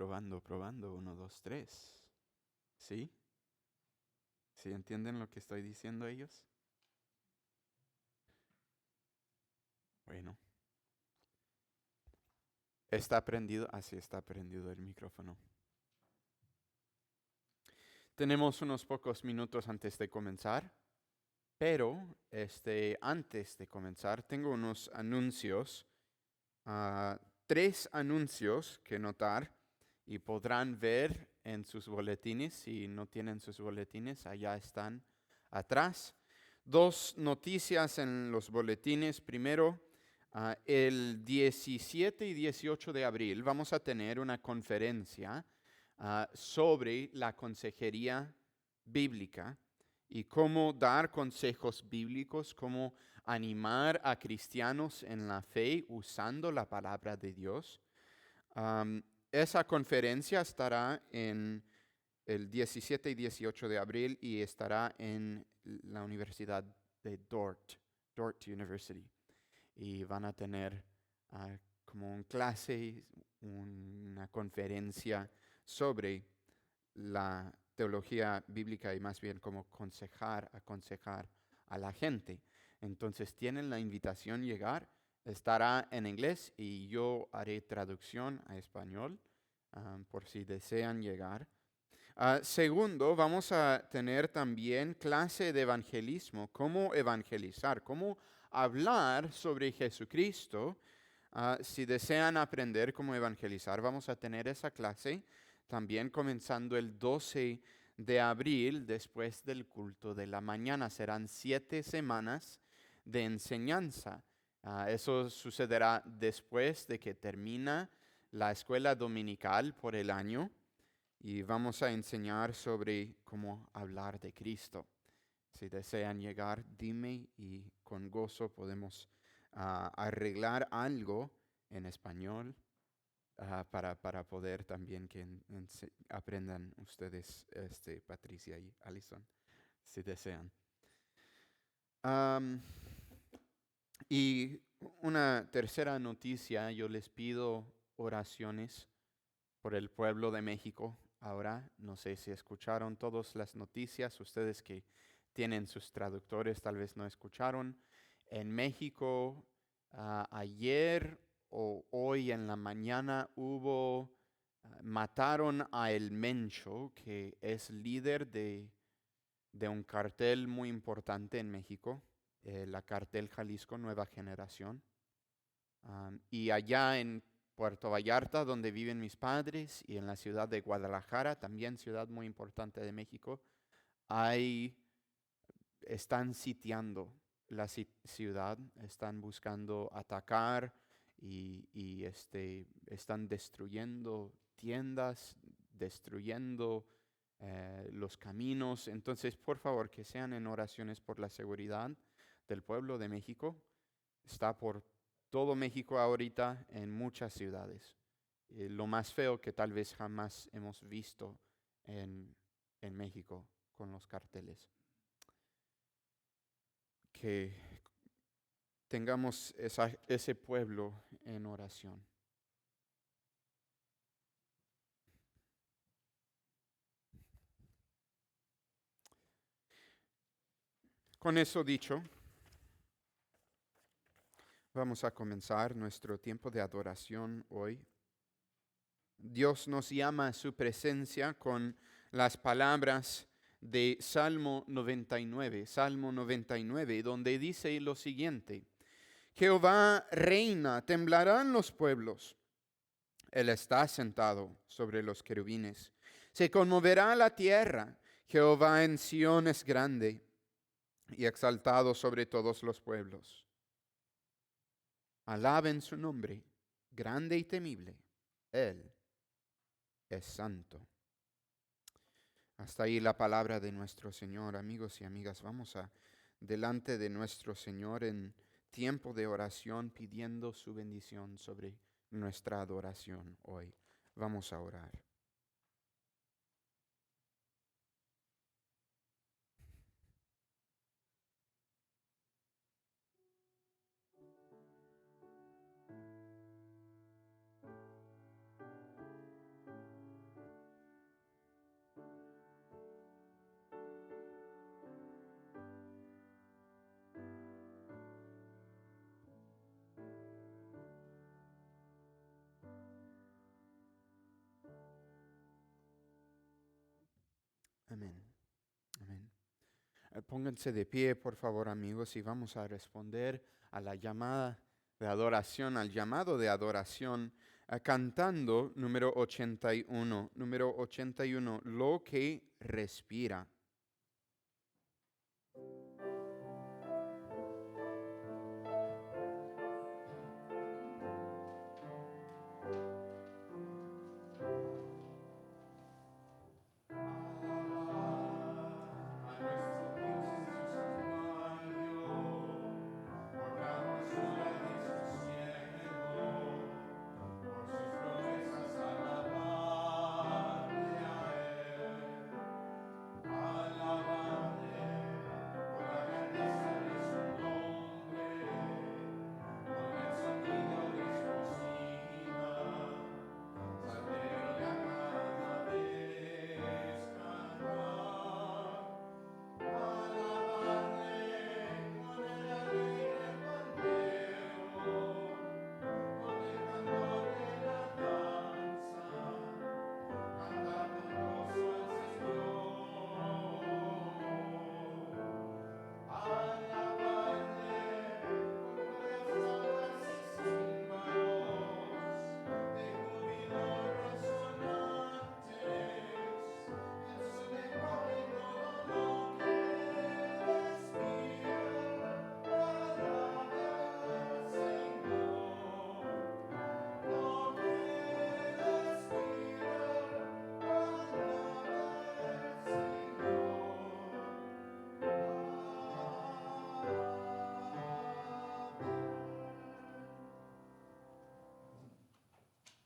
probando, probando. 1, 2, 3. ¿Sí? ¿Sí entienden lo que estoy diciendo ellos? Bueno. ¿Está prendido? Ah, sí, está prendido el micrófono. Tenemos unos pocos minutos antes de comenzar, pero antes de comenzar tengo unos anuncios, 3 anuncios que notar y podrán ver en sus boletines. Si no tienen sus boletines, allá están atrás. 2 noticias en los boletines. Primero, el 17 y 18 de abril vamos a tener una conferencia sobre la consejería bíblica y cómo dar consejos bíblicos, cómo animar a cristianos en la fe usando la palabra de Dios. Esa conferencia estará en el 17 y 18 de abril y estará en la Universidad de Dort University. Y van a tener como una clase, una conferencia sobre la teología bíblica y más bien cómo aconsejar a la gente. Entonces tienen la invitación llegar, estará en inglés y yo haré traducción a español por si desean llegar. Segundo, vamos a tener también clase de evangelismo, cómo evangelizar, cómo hablar sobre Jesucristo. Si desean aprender cómo evangelizar, vamos a tener esa clase también comenzando el 12 de abril después del culto de la mañana. Serán 7 semanas de enseñanza. Eso sucederá después de que termina la escuela dominical por el año y vamos a enseñar sobre cómo hablar de Cristo. Si desean llegar, dime y con gozo podemos arreglar algo en español para poder también que aprendan ustedes, Patricia y Alison, si desean. Y una tercera noticia, yo les pido oraciones por el pueblo de México. Ahora, no sé si escucharon todas las noticias, ustedes que tienen sus traductores tal vez no escucharon. En México, ayer o hoy en la mañana mataron a El Mencho, que es líder de un cartel muy importante en México, la cartel Jalisco Nueva Generación. Y allá en Puerto Vallarta, donde viven mis padres, y en la ciudad de Guadalajara, también ciudad muy importante de México, están sitiando la ciudad, están buscando atacar y están destruyendo tiendas, destruyendo los caminos. Entonces, por favor, que sean en oraciones por la seguridad del pueblo de México. Está por todo México ahorita en muchas ciudades. Lo más feo que tal vez jamás hemos visto en, en México con los carteles. Que tengamos ese pueblo en oración. Con eso dicho, vamos a comenzar nuestro tiempo de adoración hoy. Dios nos llama a su presencia con las palabras de Salmo 99, donde dice lo siguiente: Jehová reina, temblarán los pueblos. Él está sentado sobre los querubines. Se conmoverá la tierra. Jehová en Sión es grande y exaltado sobre todos los pueblos. Alaben su nombre, grande y temible. Él es santo. Hasta ahí la palabra de nuestro Señor. Amigos y amigas, vamos delante de nuestro Señor en tiempo de oración, pidiendo su bendición sobre nuestra adoración hoy. Vamos a orar. Pónganse de pie, por favor, amigos, y vamos a responder a la llamada de adoración, al llamado de adoración, cantando número 81. Número 81, lo que respira.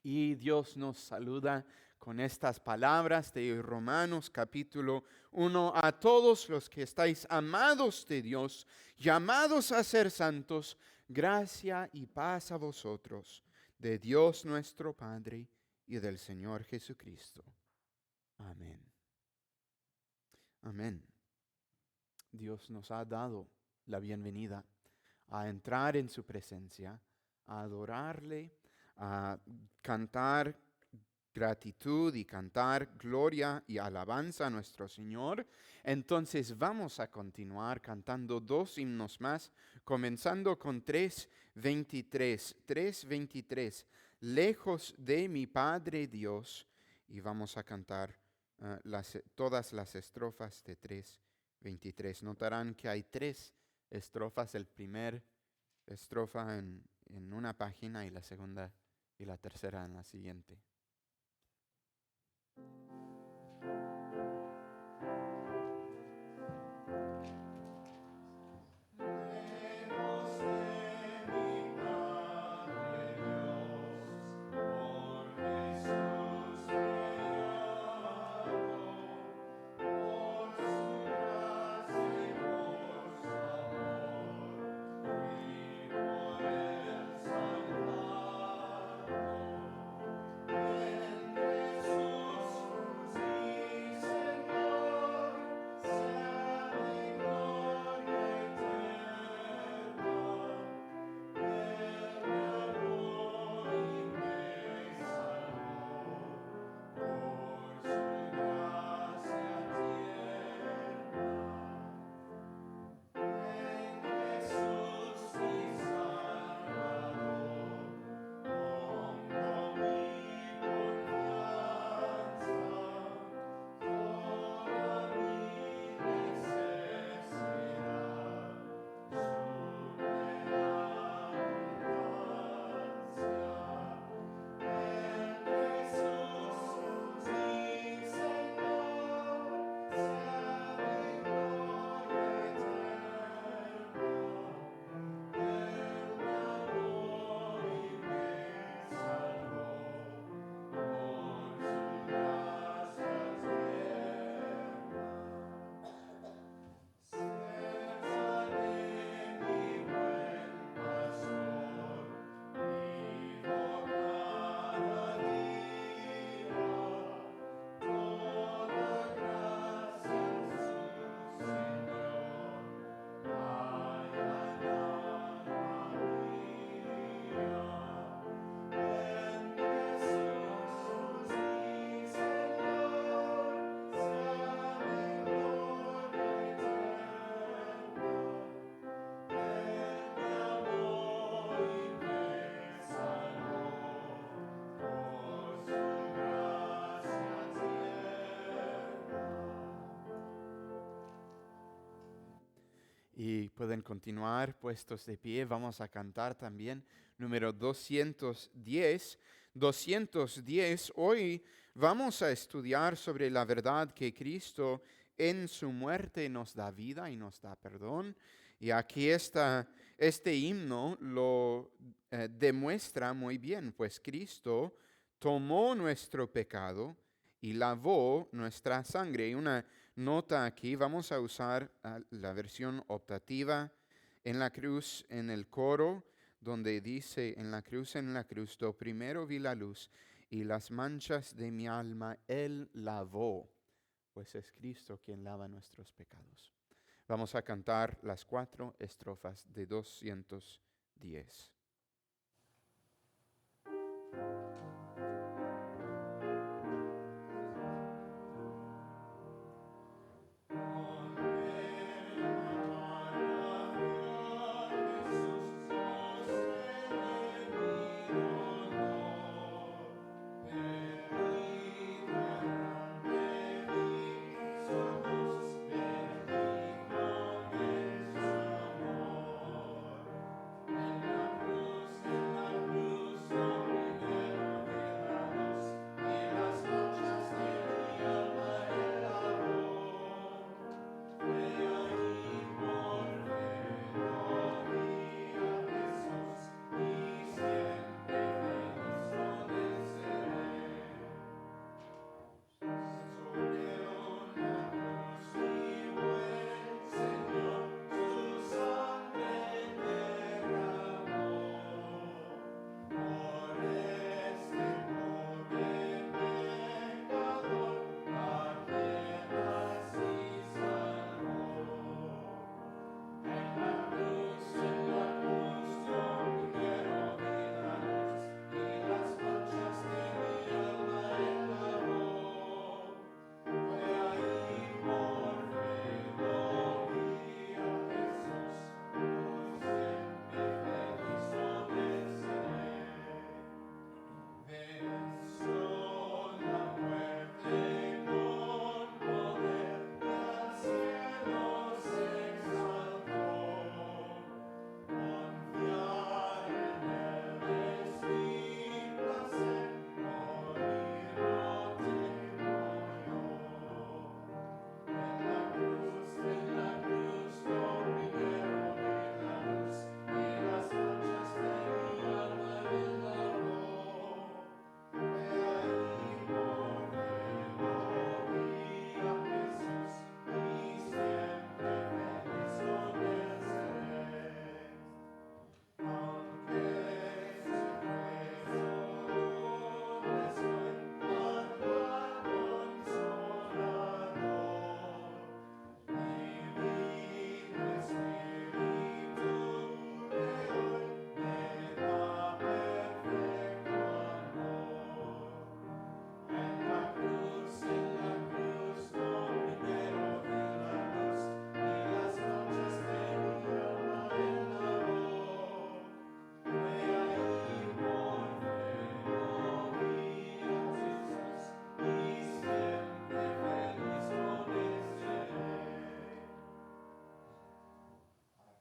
Y Dios nos saluda con estas palabras de Romanos capítulo 1. A todos los que estáis amados de Dios, llamados a ser santos, gracia y paz a vosotros, de Dios nuestro Padre y del Señor Jesucristo. Amén. Amén. Dios nos ha dado la bienvenida a entrar en su presencia, a adorarle, a cantar gratitud y cantar gloria y alabanza a nuestro Señor. Entonces vamos a continuar cantando 2 himnos más, comenzando con 3:23. 3:23, lejos de mi Padre Dios. Y vamos a cantar todas las estrofas de 3:23. Notarán que hay 3 estrofas. El primer estrofa en una página y la segunda y la tercera en la siguiente. Lejos Y pueden continuar puestos de pie. Vamos a cantar también número 210. 210, hoy vamos a estudiar sobre la verdad que Cristo en su muerte nos da vida y nos da perdón. Y aquí este himno lo demuestra muy bien, pues Cristo tomó nuestro pecado y lavó nuestra sangre. Y una nota aquí, vamos a usar la versión optativa en la cruz, en el coro, donde dice, en la cruz, do primero vi la luz, y las manchas de mi alma Él lavó, pues es Cristo quien lava nuestros pecados. Vamos a cantar las 4 estrofas de 210.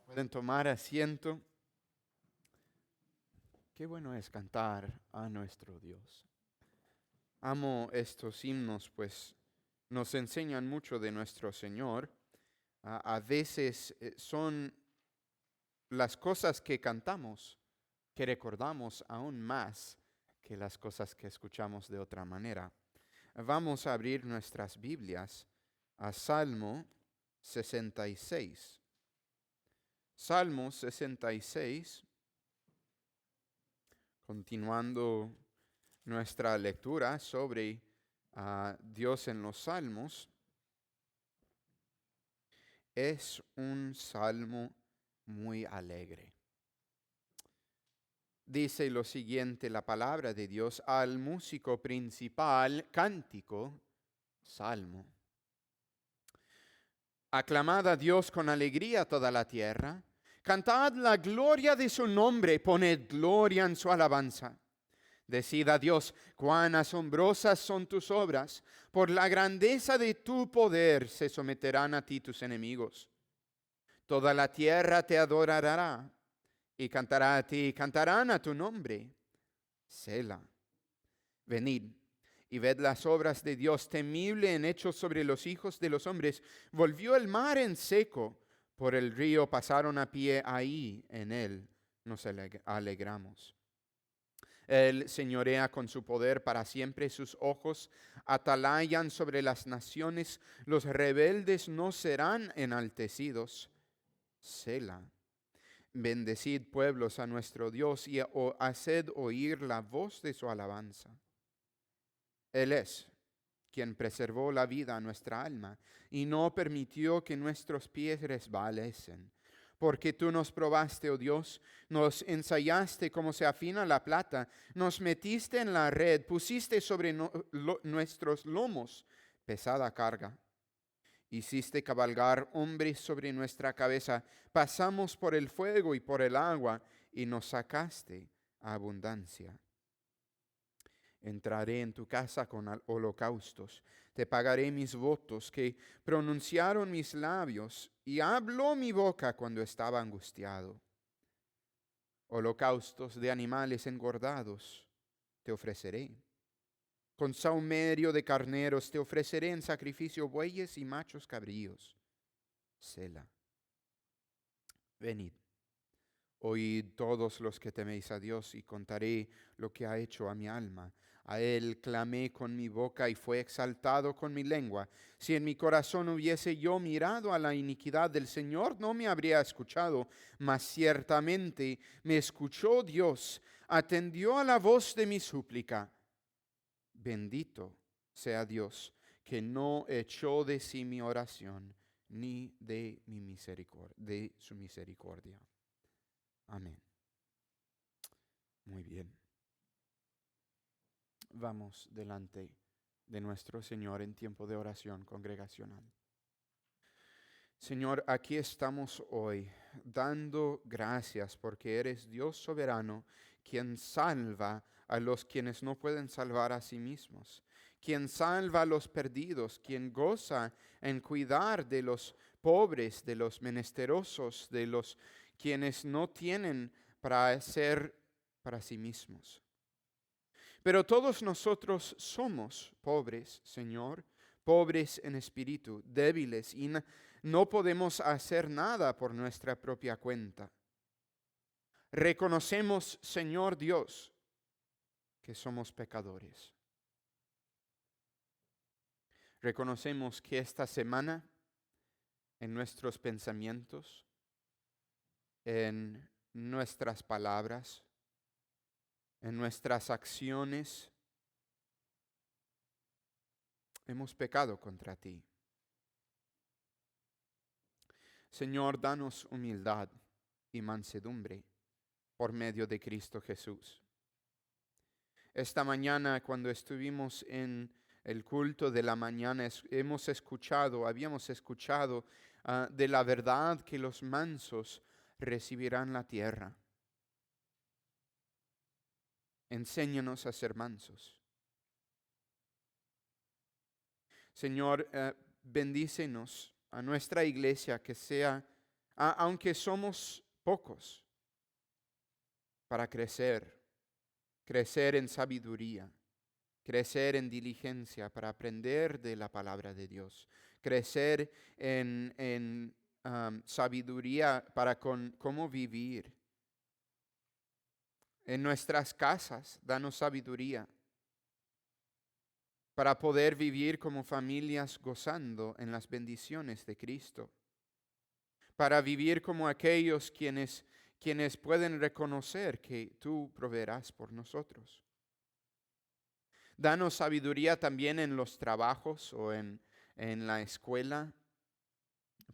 Pueden tomar asiento. Qué bueno es cantar a nuestro Dios. Amo estos himnos, pues nos enseñan mucho de nuestro Señor. A veces son las cosas que cantamos que recordamos aún más que las cosas que escuchamos de otra manera. Vamos a abrir nuestras Biblias a Salmo 66. Salmo 66, continuando nuestra lectura sobre Dios en los Salmos, es un salmo muy alegre. Dice lo siguiente la palabra de Dios: al músico principal, cántico, salmo. Aclamad a Dios con alegría toda la tierra. Cantad la gloria de su nombre, poned gloria en su alabanza. Decid a Dios, cuán asombrosas son tus obras. Por la grandeza de tu poder se someterán a ti tus enemigos. Toda la tierra te adorará y cantará a ti, cantarán a tu nombre. Selah. Venid y ved las obras de Dios, temible en hechos sobre los hijos de los hombres. Volvió el mar en seco, por el río pasaron a pie, ahí en él nos alegramos. Él señorea con su poder para siempre, sus ojos atalayan sobre las naciones, los rebeldes no serán enaltecidos. Selah. Bendecid pueblos a nuestro Dios y haced oír la voz de su alabanza. Él es quien preservó la vida a nuestra alma y no permitió que nuestros pies resbalesen. Porque tú nos probaste, oh Dios, nos ensayaste como se afina la plata, nos metiste en la red, pusiste sobre nuestros lomos pesada carga. Hiciste cabalgar hombres sobre nuestra cabeza, pasamos por el fuego y por el agua, y nos sacaste a abundancia. Entraré en tu casa con holocaustos, te pagaré mis votos que pronunciaron mis labios, y habló mi boca cuando estaba angustiado. Holocaustos de animales engordados te ofreceré. Con sahumerio de carneros te ofreceré en sacrificio bueyes y machos cabríos. Selah. Venid, oíd todos los que teméis a Dios, y contaré lo que ha hecho a mi alma. A Él clamé con mi boca y fue exaltado con mi lengua. Si en mi corazón hubiese yo mirado a la iniquidad del Señor, no me habría escuchado, mas ciertamente me escuchó Dios, atendió a la voz de mi súplica. Bendito sea Dios, que no echó de sí mi oración, ni de su misericordia. Amén. Muy bien. Vamos delante de nuestro Señor en tiempo de oración congregacional. Señor, aquí estamos hoy dando gracias porque eres Dios soberano, quien salva a los quienes no pueden salvar a sí mismos, quien salva a los perdidos, quien goza en cuidar de los pobres, de los menesterosos, de los quienes no tienen para hacer para sí mismos. Pero todos nosotros somos pobres, Señor, pobres en espíritu, débiles, y no podemos hacer nada por nuestra propia cuenta. Reconocemos, Señor Dios, que somos pecadores. Reconocemos que esta semana, en nuestros pensamientos, en nuestras palabras, en nuestras acciones, hemos pecado contra ti. Señor, danos humildad y mansedumbre por medio de Cristo Jesús. Esta mañana, cuando estuvimos en el culto de la mañana, habíamos escuchado de la verdad que los mansos recibirán la tierra. Enséñanos a ser mansos. Señor, bendícenos a nuestra iglesia, que sea, aunque somos pocos, para crecer en sabiduría, crecer en diligencia para aprender de la palabra de Dios, crecer en sabiduría para cómo vivir. En nuestras casas, danos sabiduría para poder vivir como familias gozando en las bendiciones de Cristo, para vivir como aquellos quienes pueden reconocer que tú proveerás por nosotros. Danos sabiduría también en los trabajos o en la escuela,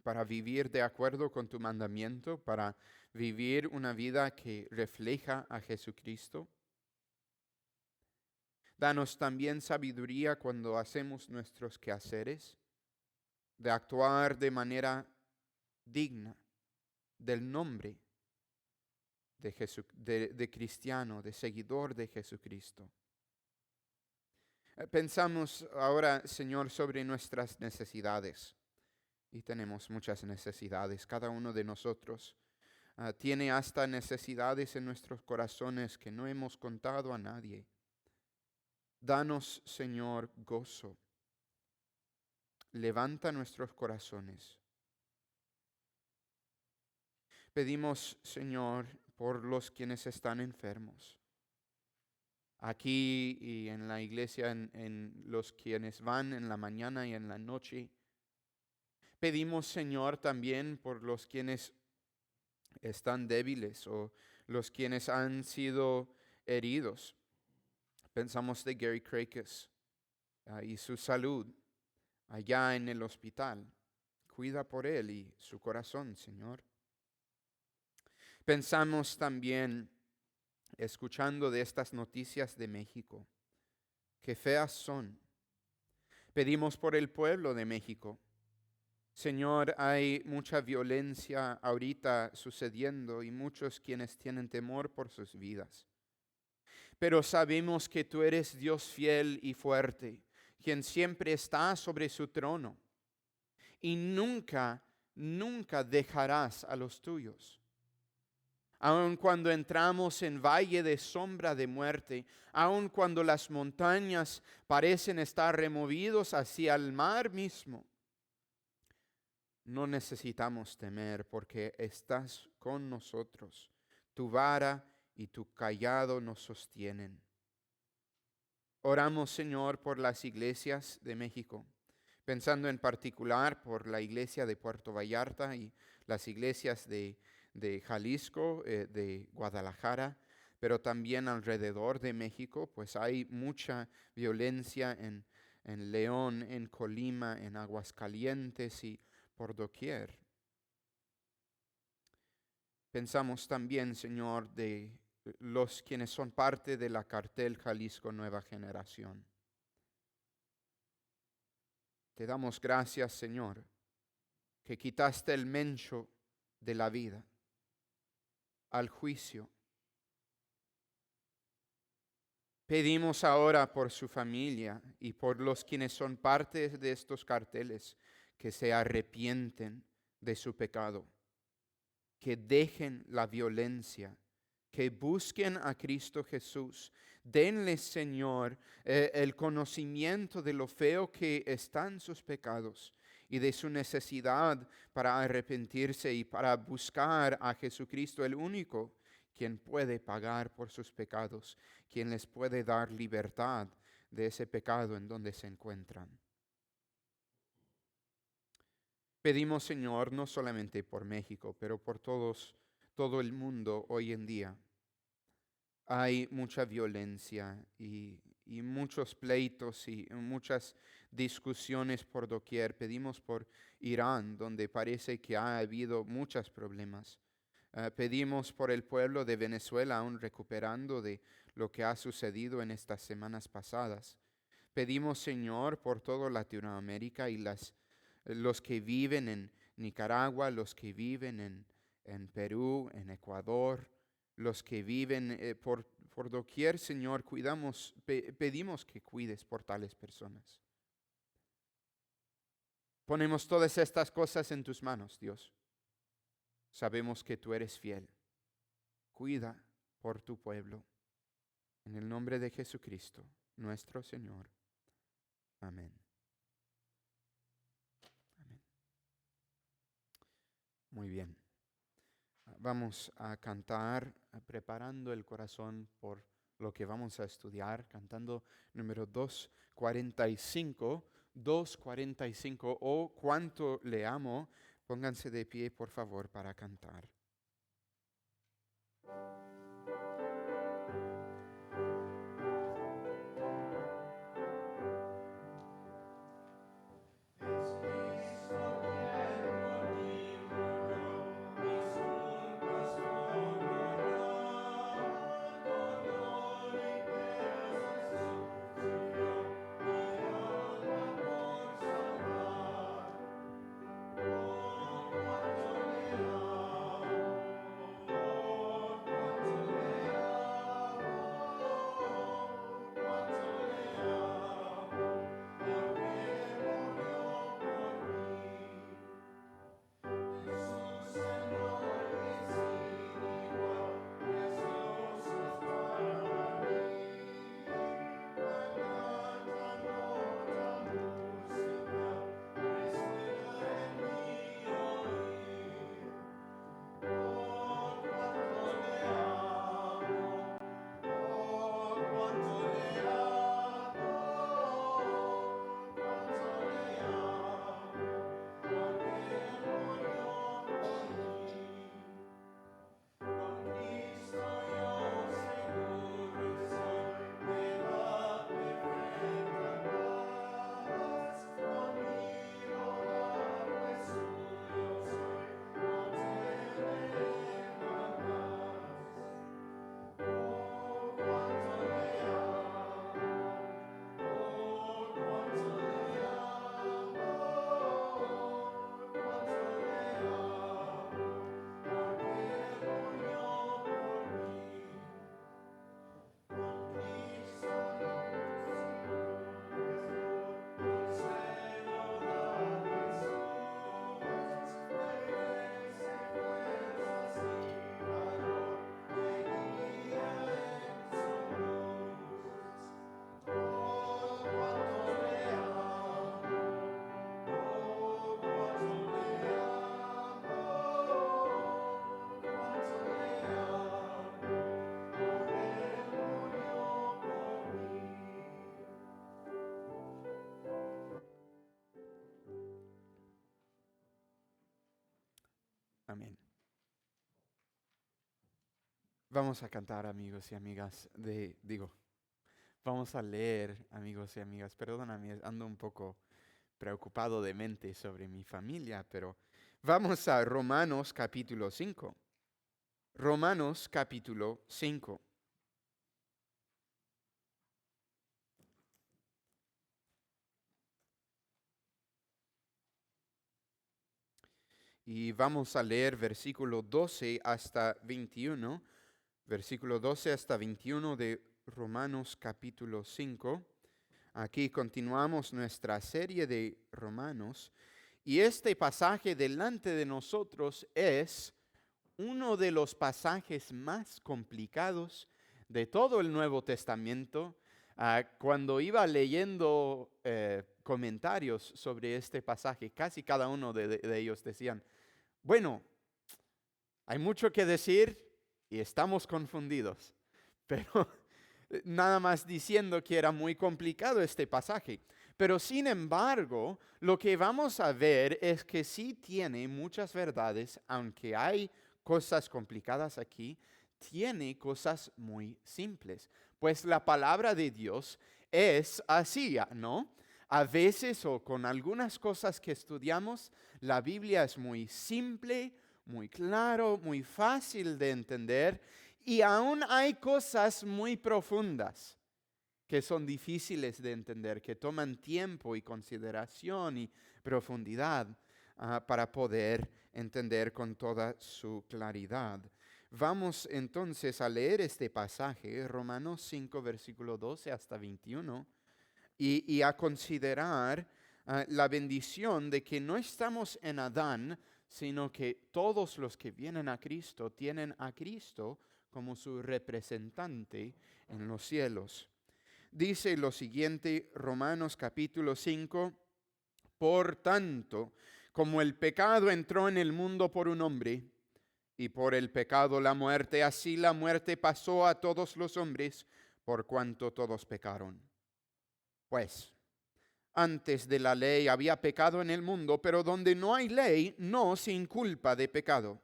para vivir de acuerdo con tu mandamiento, para vivir una vida que refleja a Jesucristo. Danos también sabiduría cuando hacemos nuestros quehaceres, de actuar de manera digna del nombre de cristiano, de seguidor de Jesucristo. Pensamos ahora, Señor, sobre nuestras necesidades. y tenemos muchas necesidades. Cada uno de nosotros tiene hasta necesidades en nuestros corazones que no hemos contado a nadie. Danos, Señor, gozo. Levanta nuestros corazones. Pedimos, Señor, por los quienes están enfermos. Aquí y en la iglesia, en los quienes van en la mañana y en la noche. Pedimos, Señor, también por los quienes están débiles o los quienes han sido heridos. Pensamos de Gary Cracas y su salud allá en el hospital. Cuida por él y su corazón, Señor. Pensamos también, escuchando de estas noticias de México, que feas son. Pedimos por el pueblo de México. Señor, hay mucha violencia ahorita sucediendo y muchos quienes tienen temor por sus vidas. Pero sabemos que tú eres Dios fiel y fuerte, quien siempre está sobre su trono y nunca, nunca dejarás a los tuyos. Aun cuando entramos en valle de sombra de muerte, aun cuando las montañas parecen estar removidos hacia el mar mismo, no necesitamos temer porque estás con nosotros. Tu vara y tu cayado nos sostienen. Oramos, Señor, por las iglesias de México, pensando en particular por la iglesia de Puerto Vallarta y las iglesias de Jalisco, de Guadalajara, pero también alrededor de México, pues hay mucha violencia en León, en Colima, en Aguascalientes y por doquier. Pensamos también, Señor, de los quienes son parte de la cartel Jalisco Nueva Generación. Te damos gracias, Señor, que quitaste el mencho de la vida al juicio. Pedimos ahora por su familia y por los quienes son parte de estos carteles que se arrepienten de su pecado, que dejen la violencia, que busquen a Cristo Jesús. Denles, Señor, el conocimiento de lo feo que están sus pecados y de su necesidad para arrepentirse y para buscar a Jesucristo, el único quien puede pagar por sus pecados, quien les puede dar libertad de ese pecado en donde se encuentran. Pedimos, Señor, no solamente por México, pero por todo el mundo hoy en día. Hay mucha violencia y muchos pleitos y muchas discusiones por doquier. Pedimos por Irán, donde parece que ha habido muchos problemas. Pedimos por el pueblo de Venezuela, aún recuperando de lo que ha sucedido en estas semanas pasadas. Pedimos, Señor, por toda Latinoamérica y los que viven en Nicaragua, los que viven en Perú, en Ecuador, los que viven por doquier, Señor, pedimos que cuides por tales personas. Ponemos todas estas cosas en tus manos, Dios. Sabemos que tú eres fiel. Cuida por tu pueblo. En el nombre de Jesucristo, nuestro Señor. Amén. Amén. Muy bien. Vamos a cantar, preparando el corazón por lo que vamos a estudiar, cantando número 245, 245, o Cuánto le amo. Pónganse de pie, por favor, para cantar. Amén. Vamos a cantar, amigos y amigas, vamos a leer, amigos y amigas. Perdóname, ando un poco preocupado de mente sobre mi familia, pero vamos a Romanos capítulo 5. Romanos capítulo 5. Y vamos a leer versículo 12 hasta 21. Versículo 12 hasta 21 de Romanos capítulo 5. Aquí continuamos nuestra serie de Romanos. Y este pasaje delante de nosotros es uno de los pasajes más complicados de todo el Nuevo Testamento. Cuando iba leyendo comentarios sobre este pasaje, casi cada uno de ellos decían, bueno, hay mucho que decir y estamos confundidos, pero nada más diciendo que era muy complicado este pasaje. Pero sin embargo, lo que vamos a ver es que sí tiene muchas verdades, aunque hay cosas complicadas aquí, tiene cosas muy simples. Pues la palabra de Dios es así, ¿no? A veces o con algunas cosas que estudiamos, la Biblia es muy simple, muy claro, muy fácil de entender, y aún hay cosas muy profundas que son difíciles de entender, que toman tiempo y consideración y profundidad para poder entender con toda su claridad. Vamos entonces a leer este pasaje, Romanos 5, versículo 12 hasta 21, y a considerar la bendición de que no estamos en Adán, sino que todos los que vienen a Cristo tienen a Cristo como su representante en los cielos. Dice lo siguiente, Romanos capítulo 5, por tanto, como el pecado entró en el mundo por un hombre, y por el pecado la muerte, así la muerte pasó a todos los hombres, por cuanto todos pecaron. Pues, antes de la ley había pecado en el mundo, pero donde no hay ley, no se inculpa de pecado.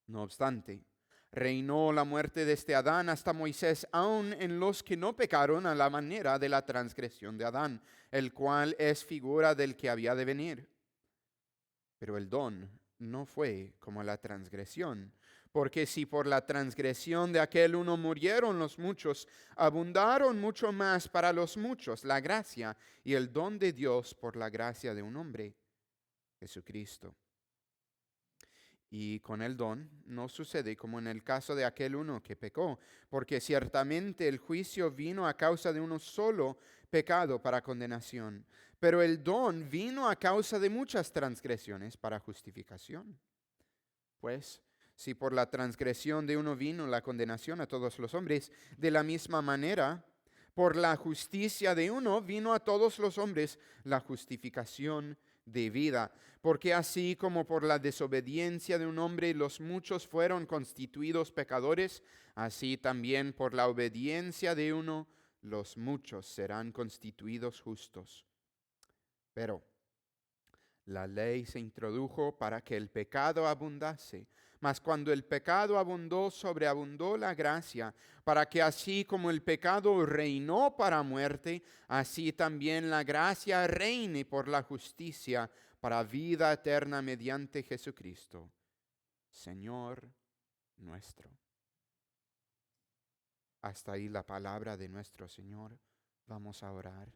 No obstante, reinó la muerte desde Adán hasta Moisés, aun en los que no pecaron a la manera de la transgresión de Adán, el cual es figura del que había de venir. Pero el don no fue como la transgresión, porque si por la transgresión de aquel uno murieron los muchos, abundaron mucho más para los muchos la gracia y el don de Dios por la gracia de un hombre, Jesucristo. Y con el don no sucede como en el caso de aquel uno que pecó, porque ciertamente el juicio vino a causa de uno solo pecado para condenación, pero el don vino a causa de muchas transgresiones para justificación. Pues, si por la transgresión de uno vino la condenación a todos los hombres, de la misma manera, por la justicia de uno vino a todos los hombres la justificación de vida. Porque así como por la desobediencia de un hombre los muchos fueron constituidos pecadores, así también por la obediencia de uno los muchos serán constituidos justos. Pero la ley se introdujo para que el pecado abundase, mas cuando el pecado abundó, sobreabundó la gracia, para que así como el pecado reinó para muerte, así también la gracia reine por la justicia para vida eterna mediante Jesucristo, Señor nuestro. Hasta ahí la palabra de nuestro Señor. Vamos a orar.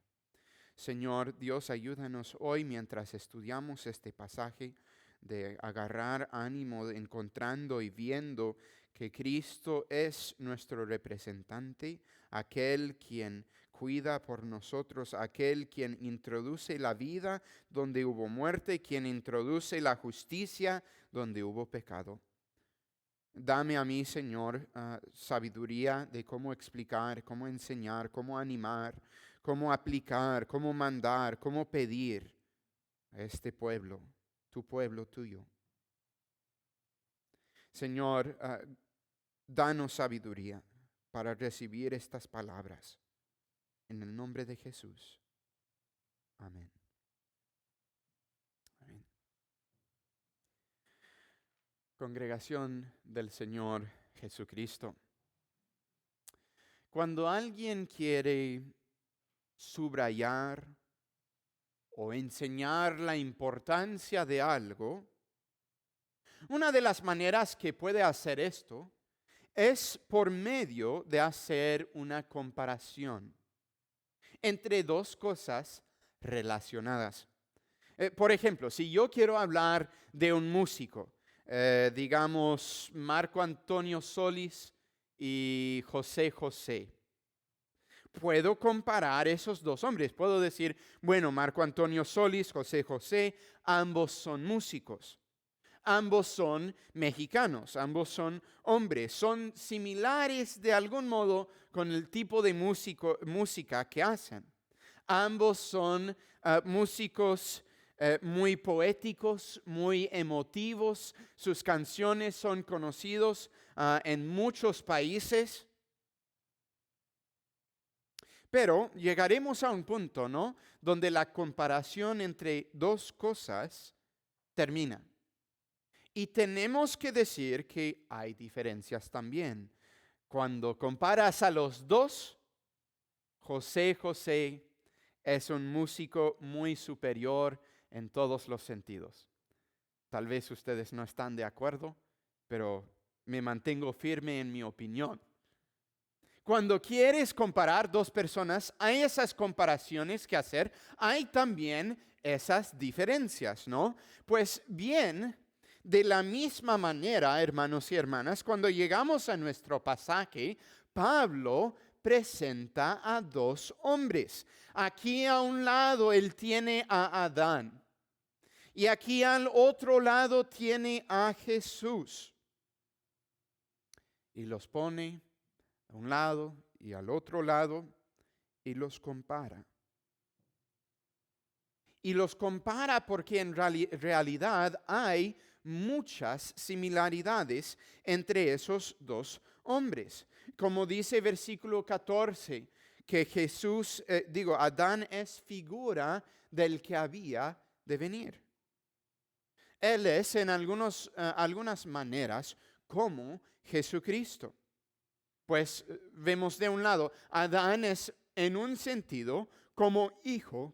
Señor Dios, ayúdanos hoy mientras estudiamos este pasaje de agarrar ánimo, encontrando y viendo que Cristo es nuestro representante, aquel quien cuida por nosotros, aquel quien introduce la vida donde hubo muerte, quien introduce la justicia donde hubo pecado. Dame a mí, Señor, sabiduría de cómo explicar, cómo enseñar, cómo animar, cómo aplicar, cómo mandar, cómo pedir a este pueblo, tu pueblo tuyo. Señor, danos sabiduría para recibir estas palabras. En el nombre de Jesús. Amén. Amén. Congregación del Señor Jesucristo. Cuando alguien quiere subrayar o enseñar la importancia de algo, una de las maneras que puede hacer esto es por medio de hacer una comparación entre dos cosas relacionadas. Por ejemplo, si yo quiero hablar de un músico, digamos Marco Antonio Solís y José José, puedo comparar esos dos hombres. Puedo decir, bueno, Marco Antonio Solís, José José, ambos son músicos. Ambos son mexicanos, ambos son hombres, son similares de algún modo con el tipo de música que hacen. Ambos son músicos muy poéticos, muy emotivos. Sus canciones son conocidos en muchos países. Pero llegaremos a un punto, ¿no?, donde la comparación entre dos cosas termina. Y tenemos que decir que hay diferencias también. Cuando comparas a los dos, José José es un músico muy superior en todos los sentidos. Tal vez ustedes no están de acuerdo, pero me mantengo firme en mi opinión. Cuando quieres comparar dos personas, hay esas comparaciones que hacer, hay también esas diferencias, ¿no? Pues bien, de la misma manera, hermanos y hermanas, cuando llegamos a nuestro pasaje, Pablo presenta a dos hombres. Aquí a un lado él tiene a Adán y aquí al otro lado tiene a Jesús. Y los pone a un lado y al otro lado y los compara. Y los compara porque en realidad hay muchas similaridades entre esos dos hombres. Como dice versículo 14, que Jesús, Adán es figura del que había de venir. Él es en algunas maneras como Jesucristo. Pues vemos de un lado, Adán es en un sentido como hijo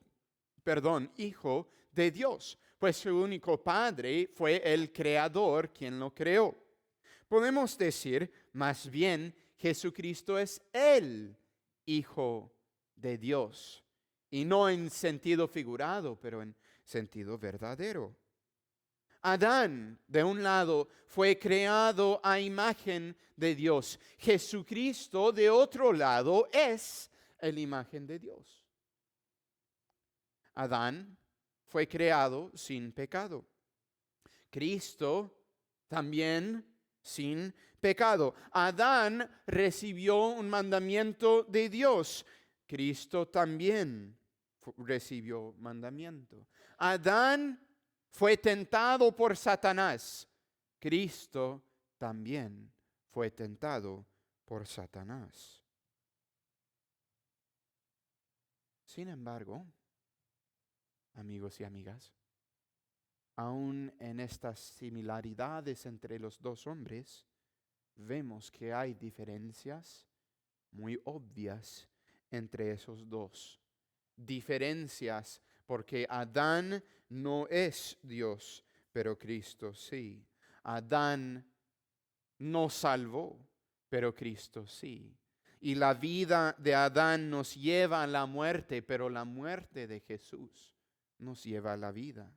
de Dios, pues su único padre fue el creador quien lo creó. Podemos decir, más bien, Jesucristo es el Hijo de Dios, y no en sentido figurado, pero en sentido verdadero. Adán, de un lado, fue creado a imagen de Dios. Jesucristo, de otro lado, es la imagen de Dios. Adán fue creado sin pecado. Cristo también sin pecado. Adán recibió un mandamiento de Dios. Cristo también recibió mandamiento. Adán fue tentado por Satanás. Cristo también fue tentado por Satanás. Sin embargo, amigos y amigas, aún en estas similaridades entre los dos hombres, vemos que hay diferencias muy obvias entre esos dos. Diferencias porque Adán no es Dios, pero Cristo sí. Adán no salvó, pero Cristo sí. Y la vida de Adán nos lleva a la muerte, pero la muerte de Jesús nos lleva a la vida.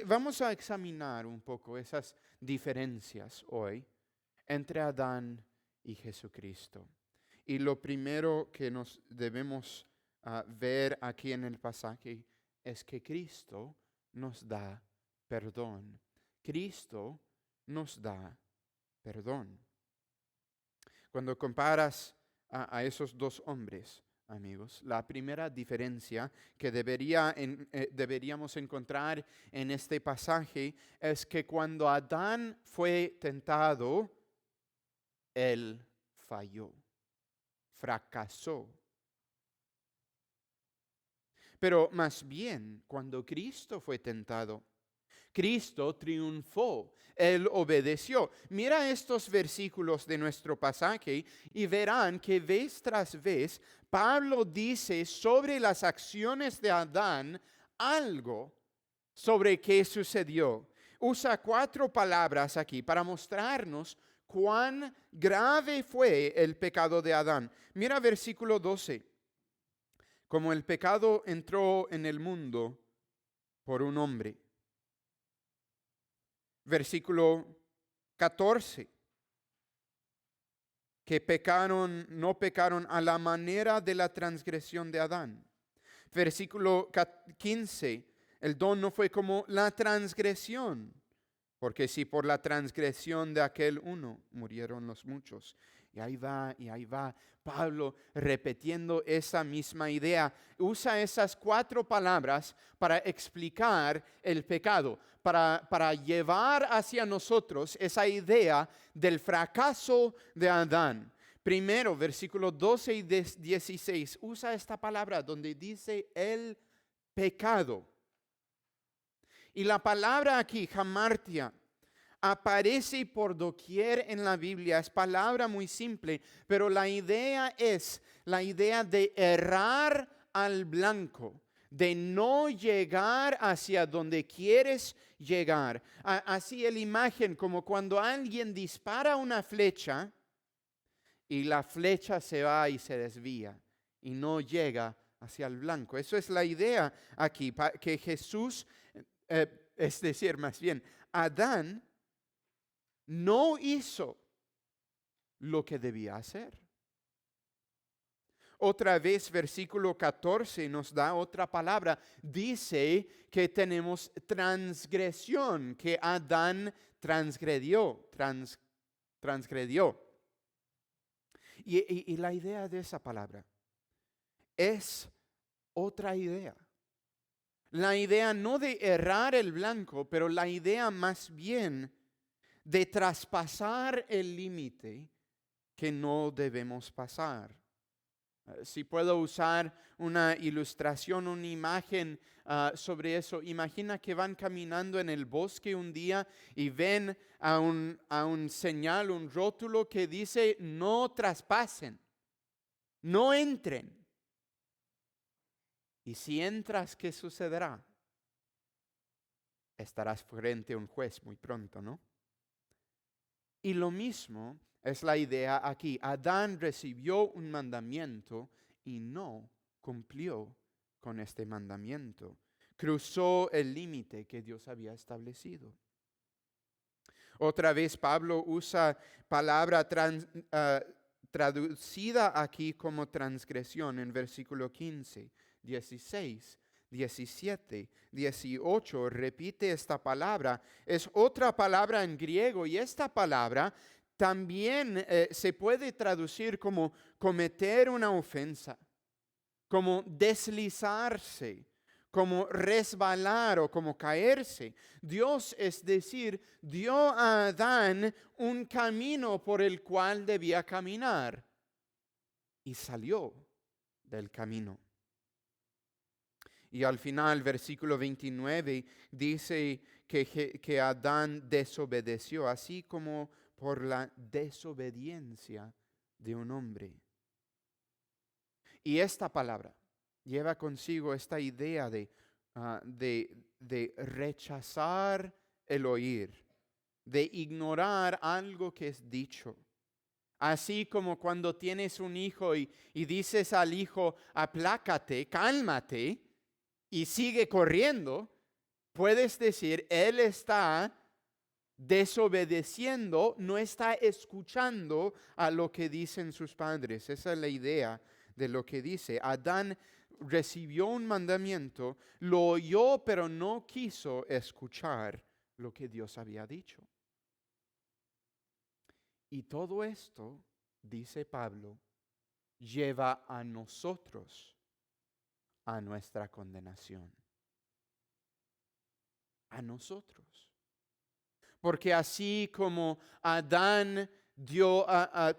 Vamos a examinar un poco esas diferencias hoy entre Adán y Jesucristo. Y lo primero que nos debemos ver aquí en el pasaje es que Cristo nos da perdón. Cristo nos da perdón. Cuando comparas a esos dos hombres, amigos, la primera diferencia que deberíamos encontrar en este pasaje es que cuando Adán fue tentado, él falló, fracasó. Pero más bien, cuando Cristo fue tentado, Cristo triunfó, Él obedeció. Mira estos versículos de nuestro pasaje y verán que vez tras vez Pablo dice sobre las acciones de Adán algo sobre qué sucedió. Usa 4 palabras aquí para mostrarnos cuán grave fue el pecado de Adán. Mira versículo 12. Como el pecado entró en el mundo por un hombre. Versículo 14. Que no pecaron a la manera de la transgresión de Adán. Versículo 15. El don no fue como la transgresión, porque si por la transgresión de aquel uno murieron los muchos. Y ahí va Pablo repitiendo esa misma idea. Usa esas 4 palabras para explicar el pecado, para llevar hacia nosotros esa idea del fracaso de Adán. Primero, versículos 12 y 16, usa esta palabra donde dice el pecado. Y la palabra aquí, hamartia, aparece por doquier en la Biblia. Es palabra muy simple, pero la idea es la idea de errar al blanco, de no llegar hacia donde quieres llegar. Así la imagen como cuando alguien dispara una flecha y la flecha se va y se desvía y no llega hacia el blanco. Eso es la idea aquí, que Jesús, es decir, más bien, Adán no hizo lo que debía hacer. Otra vez, versículo 14 nos da otra palabra. Dice que tenemos transgresión, que Adán transgredió. Y la idea de esa palabra es otra idea. La idea no de errar el blanco, pero la idea más bien de traspasar el límite que no debemos pasar. Si puedo usar una ilustración, una imagen sobre eso, imagina que van caminando en el bosque un día y ven a un señal, un rótulo que dice no traspasen, no entren. Y si entras, ¿qué sucederá? Estarás frente a un juez muy pronto, ¿no? Y lo mismo es la idea aquí. Adán recibió un mandamiento y no cumplió con este mandamiento. Cruzó el límite que Dios había establecido. Otra vez Pablo usa palabra traducida aquí como transgresión en versículo 15, 16, 17, 18, repite esta palabra. Es otra palabra en griego y esta palabra también se puede traducir como cometer una ofensa, como deslizarse, como resbalar o como caerse. Dios, es decir, dio a Adán un camino por el cual debía caminar y salió del camino. Y al final, versículo 29, dice que Adán desobedeció, así como por la desobediencia de un hombre. Y esta palabra lleva consigo esta idea de rechazar el oír, de ignorar algo que es dicho. Así como cuando tienes un hijo y dices al hijo, aplácate, cálmate, y sigue corriendo, puedes decir, él está desobedeciendo, no está escuchando a lo que dicen sus padres. Esa es la idea de lo que dice. Adán recibió un mandamiento, lo oyó, pero no quiso escuchar lo que Dios había dicho. Y todo esto, dice Pablo, lleva a nosotros a nuestra condenación. A nosotros. Porque así como Adán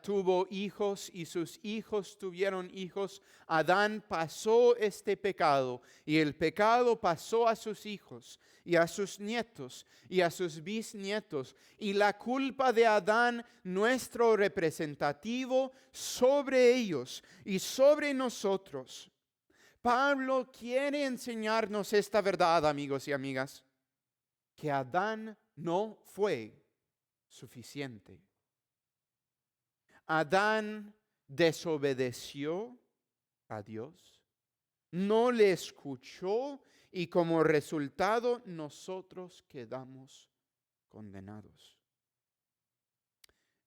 tuvo hijos y sus hijos tuvieron hijos. Adán pasó este pecado y el pecado pasó a sus hijos y a sus nietos y a sus bisnietos. Y la culpa de Adán, nuestro representativo, sobre ellos y sobre nosotros. Pablo quiere enseñarnos esta verdad, amigos y amigas, que Adán no fue suficiente. Adán desobedeció a Dios, no le escuchó y como resultado nosotros quedamos condenados.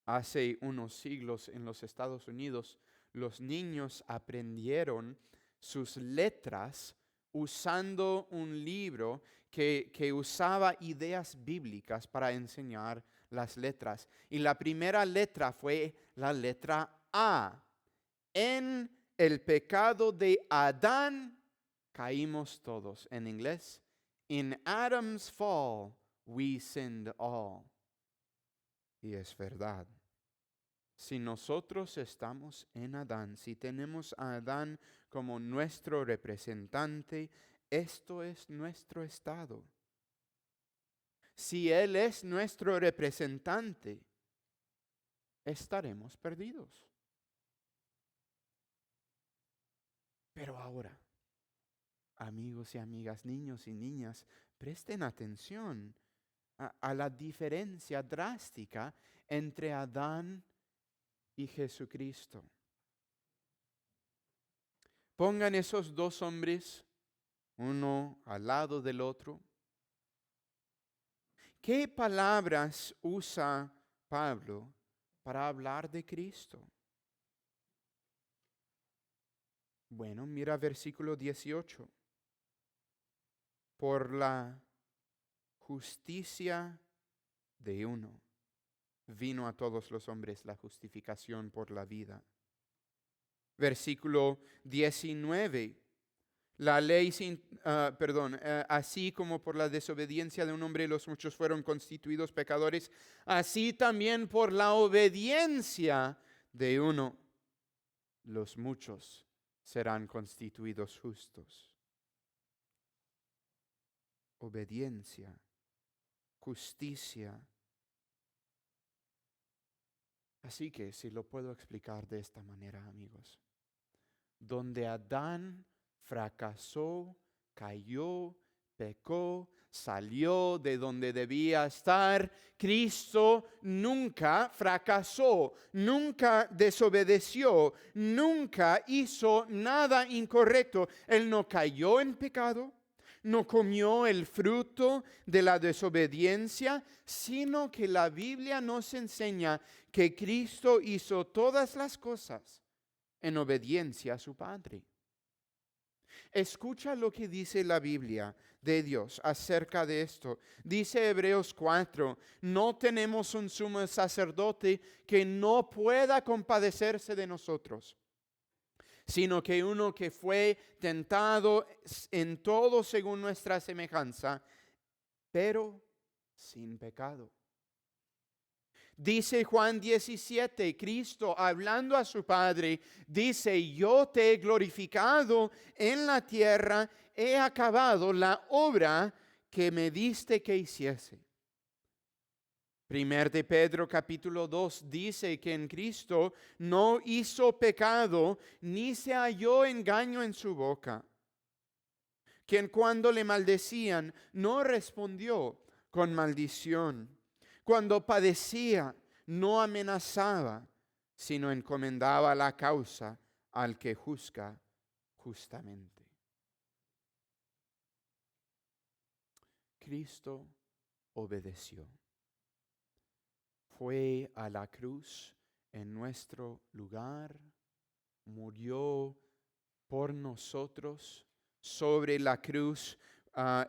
Hace unos siglos en los Estados Unidos, los niños aprendieron sus letras usando un libro que usaba ideas bíblicas para enseñar las letras. Y la primera letra fue la letra A. En el pecado de Adán caímos todos. En inglés, in Adam's fall we sinned all. Y es verdad. Si nosotros estamos en Adán, si tenemos a Adán como nuestro representante, esto es nuestro estado. Si Él es nuestro representante, estaremos perdidos. Pero ahora, amigos y amigas, niños y niñas, presten atención a la diferencia drástica entre Adán y Jesucristo. Pongan esos dos hombres, uno al lado del otro. ¿Qué palabras usa Pablo para hablar de Cristo? Bueno, mira versículo 18. Por la justicia de uno vino a todos los hombres la justificación por la vida. Versículo 19. La ley así como por la desobediencia de un hombre los muchos fueron constituidos pecadores, así también por la obediencia de uno los muchos serán constituidos justos. Obediencia, justicia. Así que si lo puedo explicar de esta manera, amigos, donde Adán fracasó, cayó, pecó, salió de donde debía estar, Cristo nunca fracasó, nunca desobedeció, nunca hizo nada incorrecto. Él no cayó en pecado, no comió el fruto de la desobediencia, sino que la Biblia nos enseña que Cristo hizo todas las cosas en obediencia a su Padre. Escucha lo que dice la Biblia de Dios acerca de esto. Dice Hebreos 4, no tenemos un sumo sacerdote que no pueda compadecerse de nosotros, sino que uno que fue tentado en todo según nuestra semejanza, pero sin pecado. Dice Juan 17, Cristo hablando a su Padre, dice, yo te he glorificado en la tierra, he acabado la obra que me diste que hiciese. Primer de Pedro capítulo 2 dice que en Cristo no hizo pecado, ni se halló engaño en su boca. Quien cuando le maldecían no respondió con maldición. Cuando padecía, no amenazaba, sino encomendaba la causa al que juzga justamente. Cristo obedeció. Fue a la cruz en nuestro lugar, murió por nosotros sobre la cruz.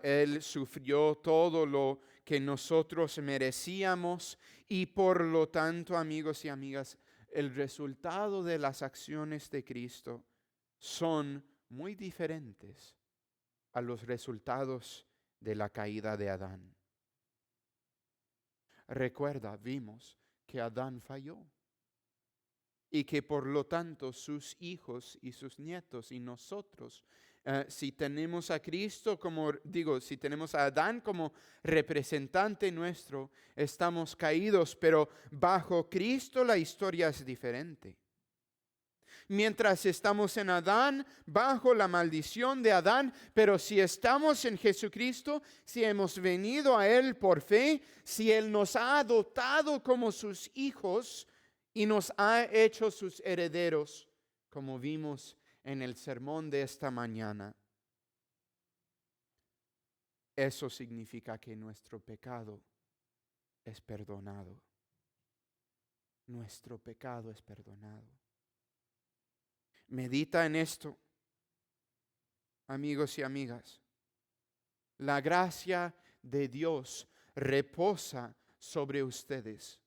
Él sufrió todo lo que nosotros merecíamos y por lo tanto, amigos y amigas, el resultado de las acciones de Cristo son muy diferentes a los resultados de la caída de Adán. Recuerda, vimos que Adán falló. y que por lo tanto sus hijos y sus nietos y nosotros, si tenemos a Cristo como, digo, si tenemos a Adán como representante nuestro, estamos caídos, pero bajo Cristo la historia es diferente. Mientras estamos en Adán, bajo la maldición de Adán, pero si estamos en Jesucristo, si hemos venido a Él por fe, si Él nos ha adoptado como sus hijos y nos ha hecho sus herederos, como vimos en el sermón de esta mañana, eso significa que nuestro pecado es perdonado. Nuestro pecado es perdonado. Medita en esto, amigos y amigas. La gracia de Dios reposa sobre ustedes.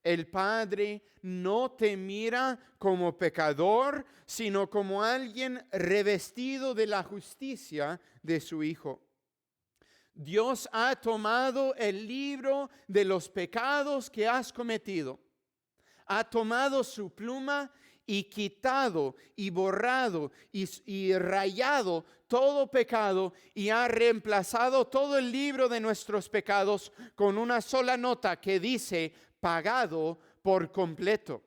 El Padre no te mira como pecador, sino como alguien revestido de la justicia de su Hijo. Dios ha tomado el libro de los pecados que has cometido. Ha tomado su pluma y quitado y borrado y rayado todo pecado y ha reemplazado todo el libro de nuestros pecados con una sola nota que dice pagado por completo.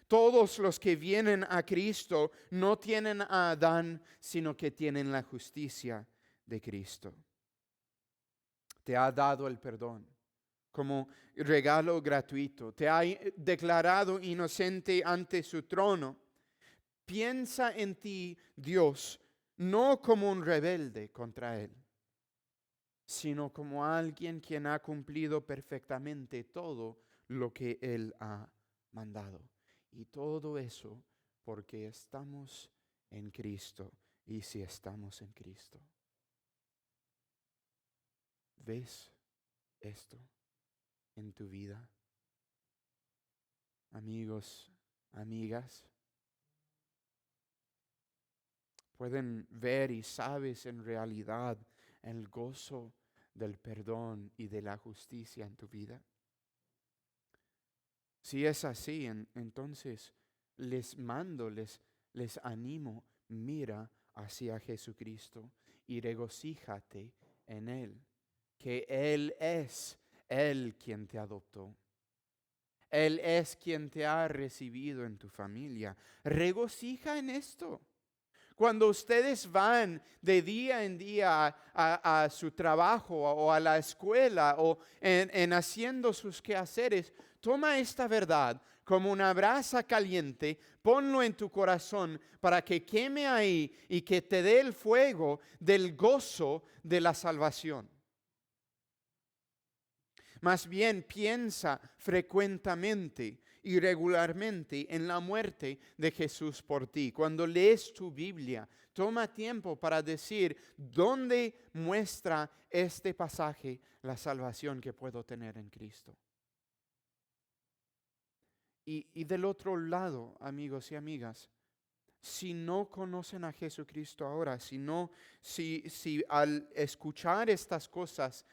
Todos los que vienen a Cristo no tienen a Adán, sino que tienen la justicia de Cristo. Te ha dado el perdón como regalo gratuito. Te ha declarado inocente ante su trono. Piensa en ti, Dios, no como un rebelde contra Él, sino como alguien quien ha cumplido perfectamente todo lo que Él ha mandado. Y todo eso porque estamos en Cristo. Y si estamos en Cristo, ¿ves esto en tu vida? Amigos, amigas, pueden ver y sabes en realidad el gozo del perdón y de la justicia en tu vida. Si es así, entonces les mando, les animo, mira hacia Jesucristo y regocíjate en Él, que Él es Él quien te adoptó. Él es quien te ha recibido en tu familia. Regocija en esto. Cuando ustedes van de día en día a su trabajo o a la escuela o en haciendo sus quehaceres, toma esta verdad como una brasa caliente, ponlo en tu corazón para que queme ahí y que te dé el fuego del gozo de la salvación. Más bien piensa frecuentemente y regularmente en la muerte de Jesús por ti. Cuando lees tu Biblia, toma tiempo para decir dónde muestra este pasaje la salvación que puedo tener en Cristo. Y del otro lado, amigos y amigas, si no conocen a Jesucristo ahora, si al escuchar estas cosas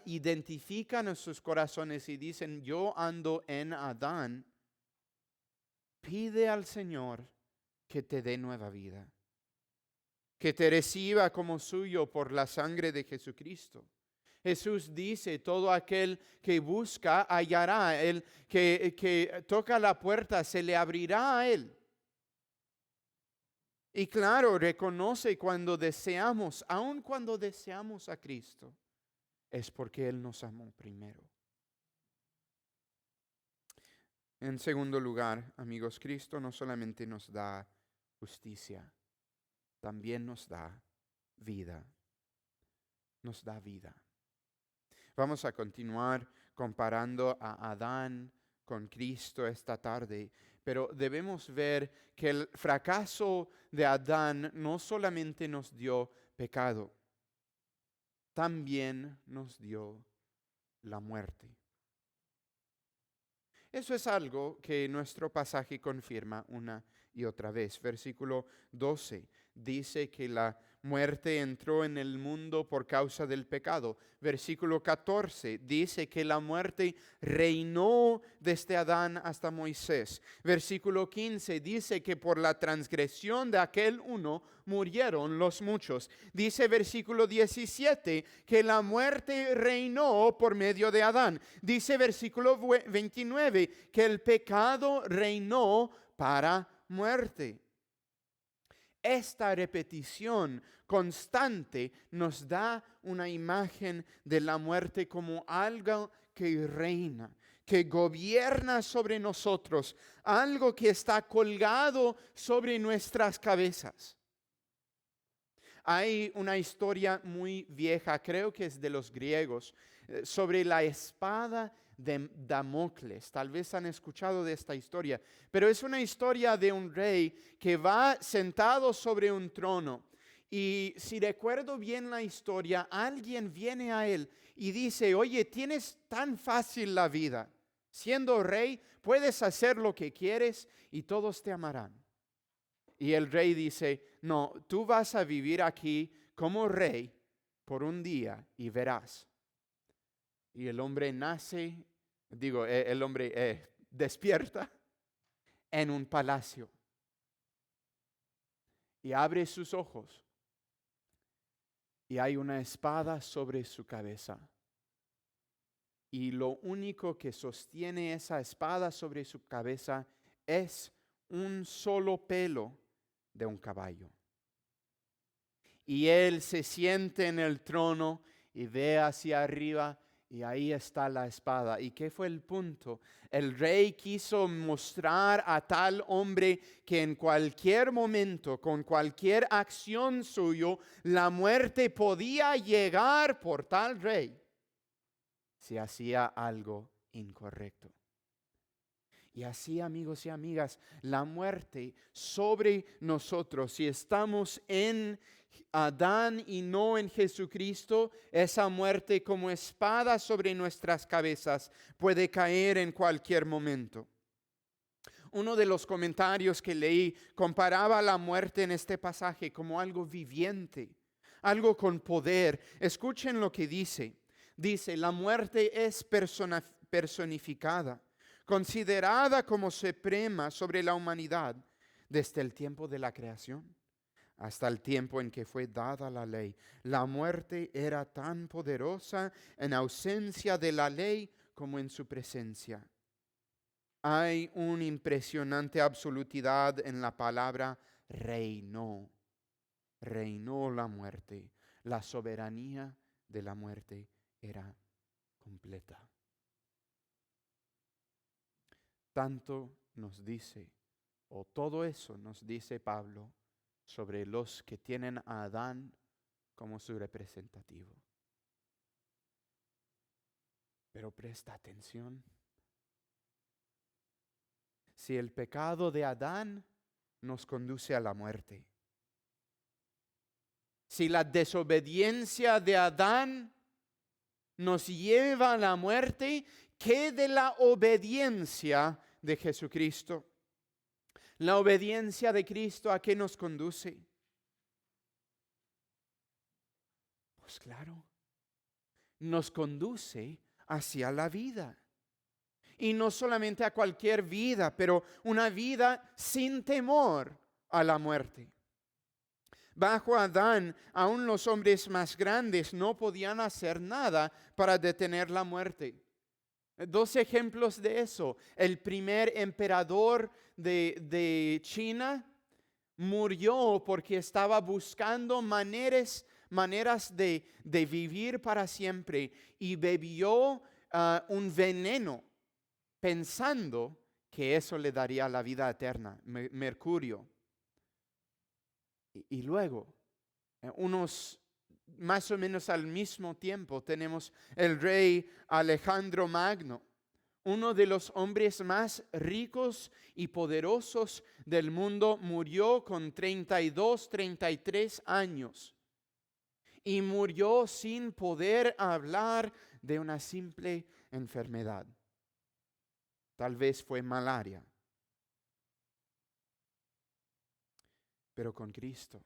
identifican en sus corazones y dicen, yo ando en Adán, pide al Señor que te dé nueva vida, que te reciba como suyo por la sangre de Jesucristo. Jesús dice, todo aquel que busca hallará, el que toca la puerta se le abrirá a él. Y claro, reconoce cuando deseamos, aun cuando deseamos a Cristo, es porque Él nos amó primero. En segundo lugar, amigos, Cristo no solamente nos da justicia, también nos da vida. Nos da vida. Vamos a continuar comparando a Adán con Cristo esta tarde, pero debemos ver que el fracaso de Adán no solamente nos dio pecado, también nos dio la muerte. Eso es algo que nuestro pasaje confirma una y otra vez. Versículo 12 dice que la muerte entró en el mundo por causa del pecado. Versículo 14 dice que la muerte reinó desde Adán hasta Moisés. Versículo 15 dice que por la transgresión de aquel uno murieron los muchos. Dice versículo 17 que la muerte reinó por medio de Adán. Dice versículo 29 que el pecado reinó para muerte. Esta repetición constante nos da una imagen de la muerte como algo que reina, que gobierna sobre nosotros, algo que está colgado sobre nuestras cabezas. Hay una historia muy vieja, creo que es de los griegos, sobre la espada de Damocles. Tal vez han escuchado de esta historia, pero es una historia de un rey que va sentado sobre un trono. Y si recuerdo bien la historia, alguien viene a él y dice, oye, tienes tan fácil la vida. Siendo rey, puedes hacer lo que quieres y todos te amarán. Y el rey dice, no, tú vas a vivir aquí como rey por un día y verás. Y el hombre nace, el hombre despierta en un palacio y abre sus ojos y hay una espada sobre su cabeza. Y lo único que sostiene esa espada sobre su cabeza es un solo pelo de un caballo. Y él se siente en el trono y ve hacia arriba y ahí está la espada. ¿Y qué fue el punto? El rey quiso mostrar a tal hombre que en cualquier momento, con cualquier acción suyo, la muerte podía llegar por tal rey si hacía algo incorrecto. Y así, amigos y amigas, la muerte sobre nosotros, si estamos en Adán y no en Jesucristo, esa muerte como espada sobre nuestras cabezas puede caer en cualquier momento. Uno de los comentarios que leí comparaba la muerte en este pasaje como algo viviente, algo con poder. Escuchen lo que dice. Dice, la muerte es personificada, considerada como suprema sobre la humanidad desde el tiempo de la creación hasta el tiempo en que fue dada la ley. La muerte era tan poderosa en ausencia de la ley como en su presencia. Hay una impresionante absolutidad en la palabra reinó. Reinó la muerte. La soberanía de la muerte era completa. Tanto nos dice, o todo eso nos dice Pablo, sobre los que tienen a Adán como su representativo. Pero presta atención. Si el pecado de Adán nos conduce a la muerte, si la desobediencia de Adán nos lleva a la muerte, ¿qué de la obediencia de Jesucristo? La obediencia de Cristo, ¿a qué nos conduce? Pues claro, nos conduce hacia la vida. Y no solamente a cualquier vida, pero una vida sin temor a la muerte. Bajo Adán, aún los hombres más grandes no podían hacer nada para detener la muerte. Dos ejemplos de eso. El primer emperador de China murió porque estaba buscando maneras de vivir para siempre y bebió un veneno pensando que eso le daría la vida eterna, mercurio. Y luego, unos más o menos al mismo tiempo, tenemos el rey Alejandro Magno, uno de los hombres más ricos y poderosos del mundo, murió con 32, 33 años. Y murió sin poder hablar de una simple enfermedad. Tal vez fue malaria. Pero con Cristo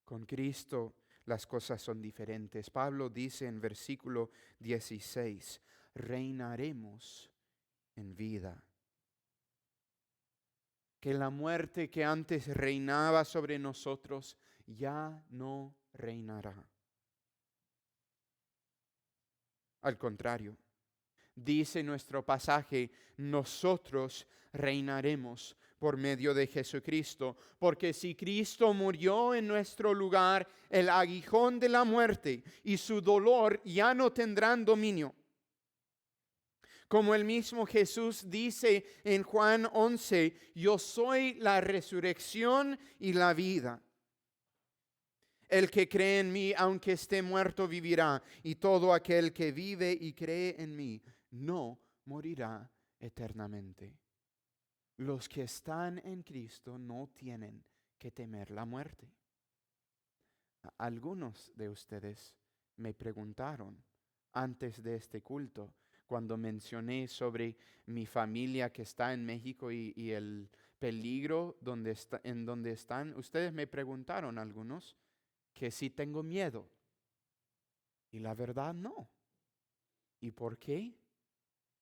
Con Cristo las cosas son diferentes. Pablo dice en versículo 16, reinaremos en vida. Que la muerte que antes reinaba sobre nosotros ya no reinará. Al contrario, dice nuestro pasaje, nosotros reinaremos por medio de Jesucristo, porque si Cristo murió en nuestro lugar, el aguijón de la muerte y su dolor ya no tendrán dominio. Como el mismo Jesús dice en Juan 11, yo soy la resurrección y la vida. El que cree en mí, aunque esté muerto, vivirá. Y todo aquel que vive y cree en mí, no morirá eternamente. Los que están en Cristo no tienen que temer la muerte. Algunos de ustedes me preguntaron antes de este culto, cuando mencioné sobre mi familia que está en México y el peligro en donde están, ustedes me preguntaron algunos que si tengo miedo. Y la verdad no. ¿Y por qué?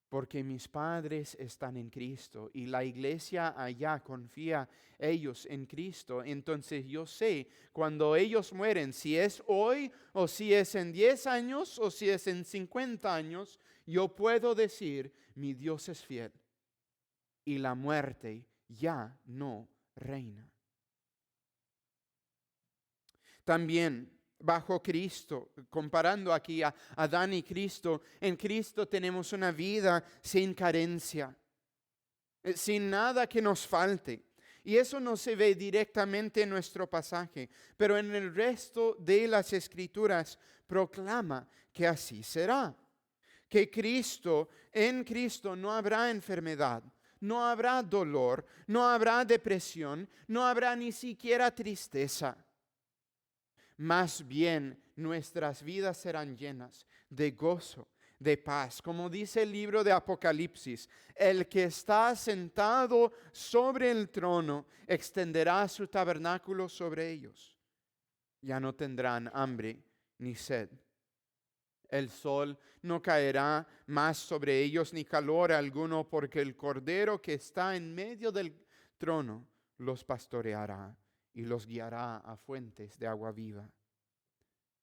Porque mis padres están en Cristo y la iglesia allá confía ellos en Cristo. Entonces yo sé cuando ellos mueren, si es hoy o si es en 10 años o si es en 50 años, yo puedo decir, mi Dios es fiel y la muerte ya no reina. También bajo Cristo, comparando aquí a Adán y Cristo, en Cristo tenemos una vida sin carencia, sin nada que nos falte. Y eso no se ve directamente en nuestro pasaje, pero en el resto de las Escrituras proclama que así será. Que en Cristo no habrá enfermedad, no habrá dolor, no habrá depresión, no habrá ni siquiera tristeza. Más bien nuestras vidas serán llenas de gozo, de paz. Como dice el libro de Apocalipsis, el que está sentado sobre el trono extenderá su tabernáculo sobre ellos. Ya no tendrán hambre ni sed. El sol no caerá más sobre ellos ni calor alguno, porque el Cordero que está en medio del trono los pastoreará y los guiará a fuentes de agua viva.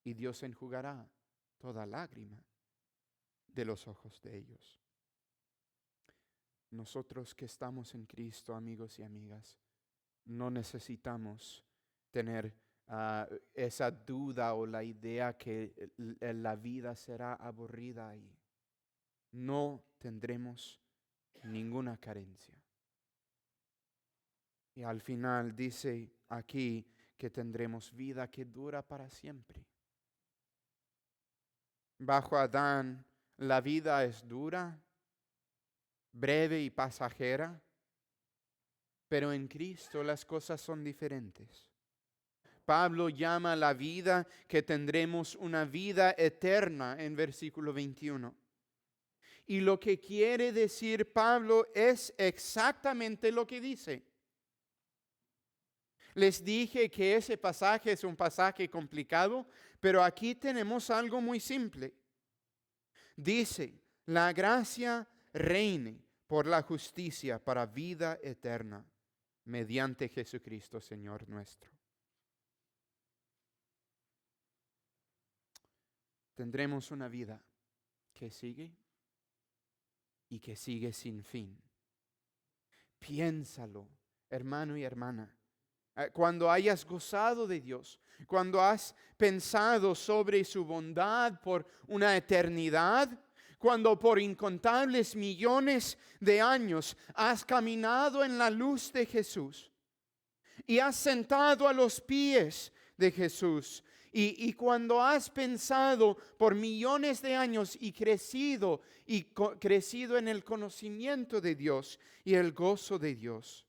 Y Dios enjugará toda lágrima de los ojos de ellos. Nosotros que estamos en Cristo, amigos y amigas, no necesitamos tener esa duda o la idea que la vida será aburrida ahí. No tendremos ninguna carencia. Y al final dice aquí que tendremos vida que dura para siempre. Bajo Adán, la vida es dura, breve y pasajera, pero en Cristo las cosas son diferentes. Pablo llama la vida que tendremos una vida eterna en versículo 21. Y lo que quiere decir Pablo es exactamente lo que dice. Les dije que ese pasaje es un pasaje complicado, pero aquí tenemos algo muy simple. Dice, la gracia reine por la justicia para vida eterna, mediante Jesucristo, Señor nuestro. Tendremos una vida que sigue y que sigue sin fin. Piénsalo, hermano y hermana. Cuando hayas gozado de Dios, cuando has pensado sobre su bondad por una eternidad, cuando por incontables millones de años has caminado en la luz de Jesús y has sentado a los pies de Jesús, y cuando has pensado por millones de años y crecido en el conocimiento de Dios y el gozo de Dios,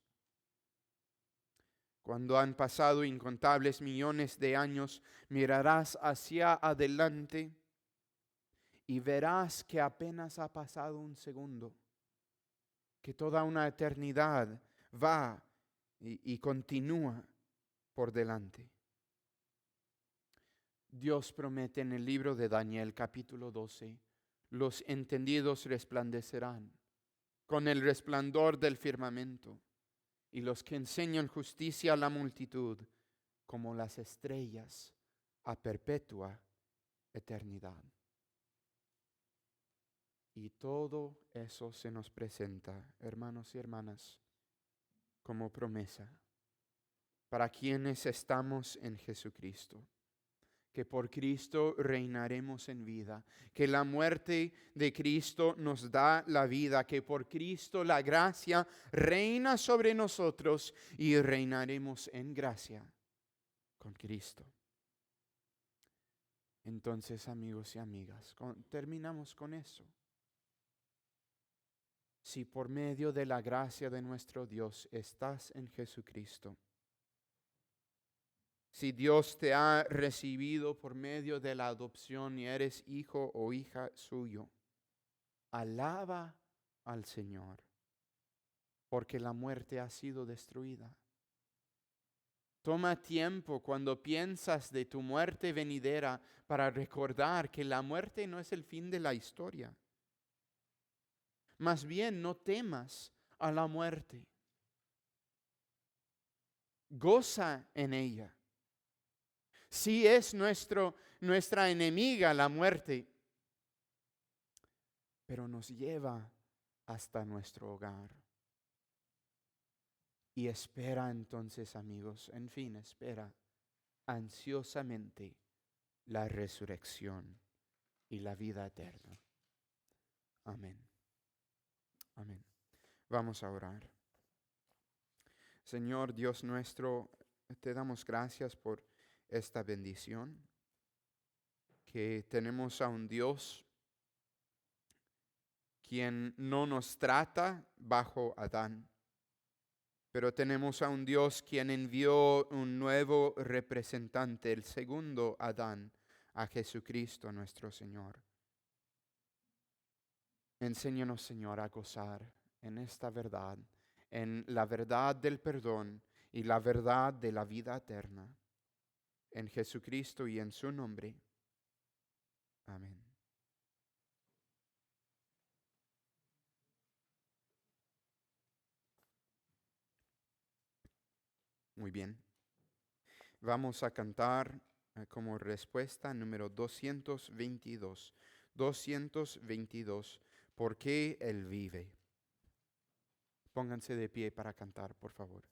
cuando han pasado incontables millones de años, mirarás hacia adelante y verás que apenas ha pasado un segundo, que toda una eternidad va y continúa por delante. Dios promete en el libro de Daniel capítulo 12, los entendidos resplandecerán con el resplandor del firmamento, y los que enseñan justicia a la multitud como las estrellas a perpetua eternidad. Y todo eso se nos presenta, hermanos y hermanas, como promesa para quienes estamos en Jesucristo, que por Cristo reinaremos en vida, que la muerte de Cristo nos da la vida, que por Cristo la gracia reina sobre nosotros y reinaremos en gracia con Cristo. Entonces, amigos y amigas, terminamos con eso. Si por medio de la gracia de nuestro Dios estás en Jesucristo, si Dios te ha recibido por medio de la adopción y eres hijo o hija suyo, alaba al Señor, porque la muerte ha sido destruida. Toma tiempo cuando piensas de tu muerte venidera para recordar que la muerte no es el fin de la historia. Más bien, no temas a la muerte. Goza en ella. Sí es nuestra enemiga la muerte, pero nos lleva hasta nuestro hogar. Y espera entonces, amigos, en fin, espera ansiosamente la resurrección y la vida eterna. Amén. Amén. Vamos a orar. Señor Dios nuestro, te damos gracias por esta bendición, que tenemos a un Dios quien no nos trata bajo Adán, pero tenemos a un Dios quien envió un nuevo representante, el segundo Adán, a Jesucristo nuestro Señor. Enséñanos, Señor, a gozar en esta verdad, en la verdad del perdón y la verdad de la vida eterna. En Jesucristo y en su nombre. Amén. Muy bien. Vamos a cantar como respuesta número 222. 222. ¿Por qué Él vive? Pónganse de pie para cantar, por favor.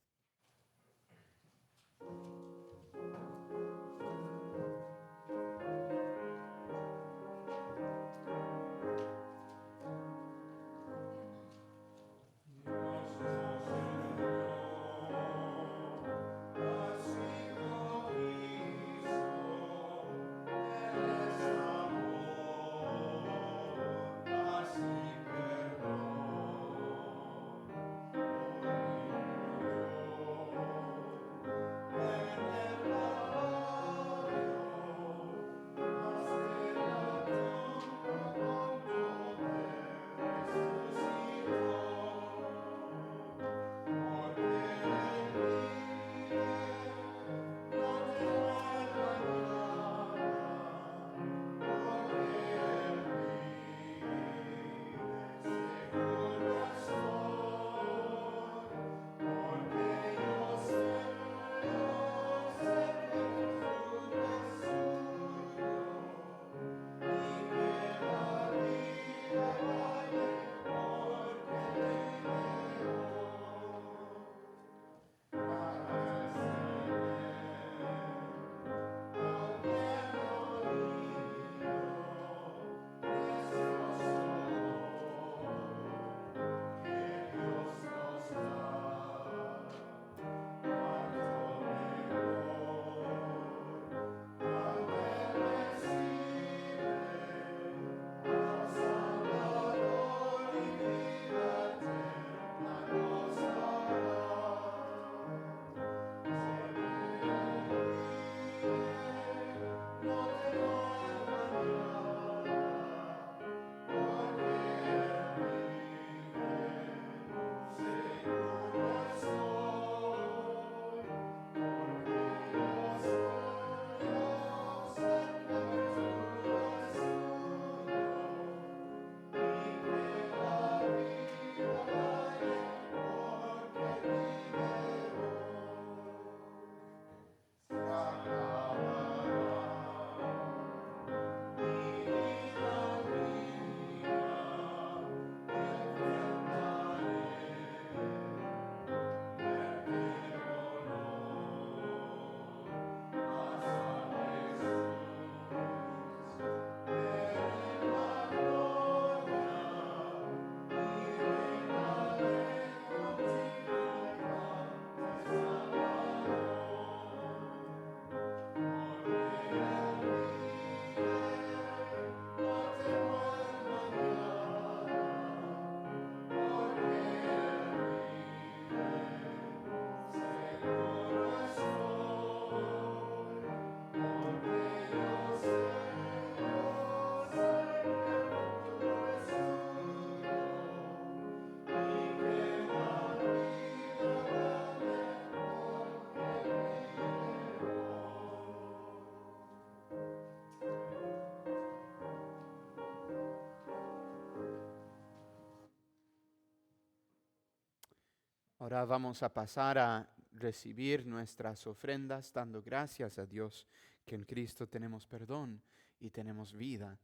Ahora vamos a pasar a recibir nuestras ofrendas dando gracias a Dios que en Cristo tenemos perdón y tenemos vida.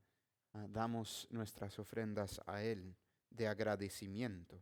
Damos nuestras ofrendas a Él de agradecimiento.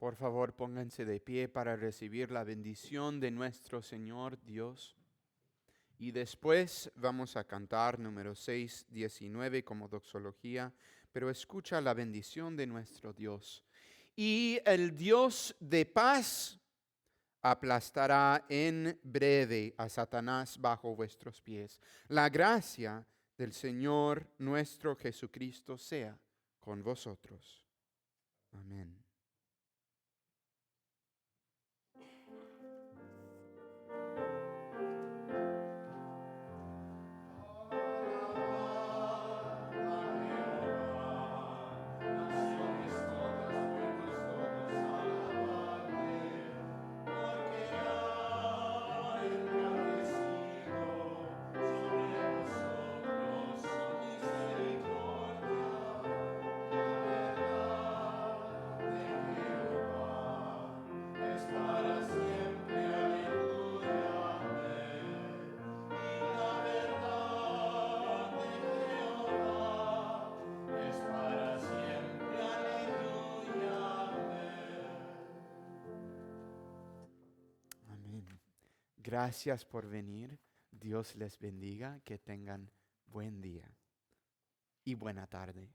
Por favor, pónganse de pie para recibir la bendición de nuestro Señor Dios. Y después vamos a cantar número 619 como doxología, pero escucha la bendición de nuestro Dios. Y el Dios de paz aplastará en breve a Satanás bajo vuestros pies. La gracia del Señor nuestro Jesucristo sea con vosotros. Amén. Gracias por venir. Dios les bendiga. Que tengan buen día y buena tarde.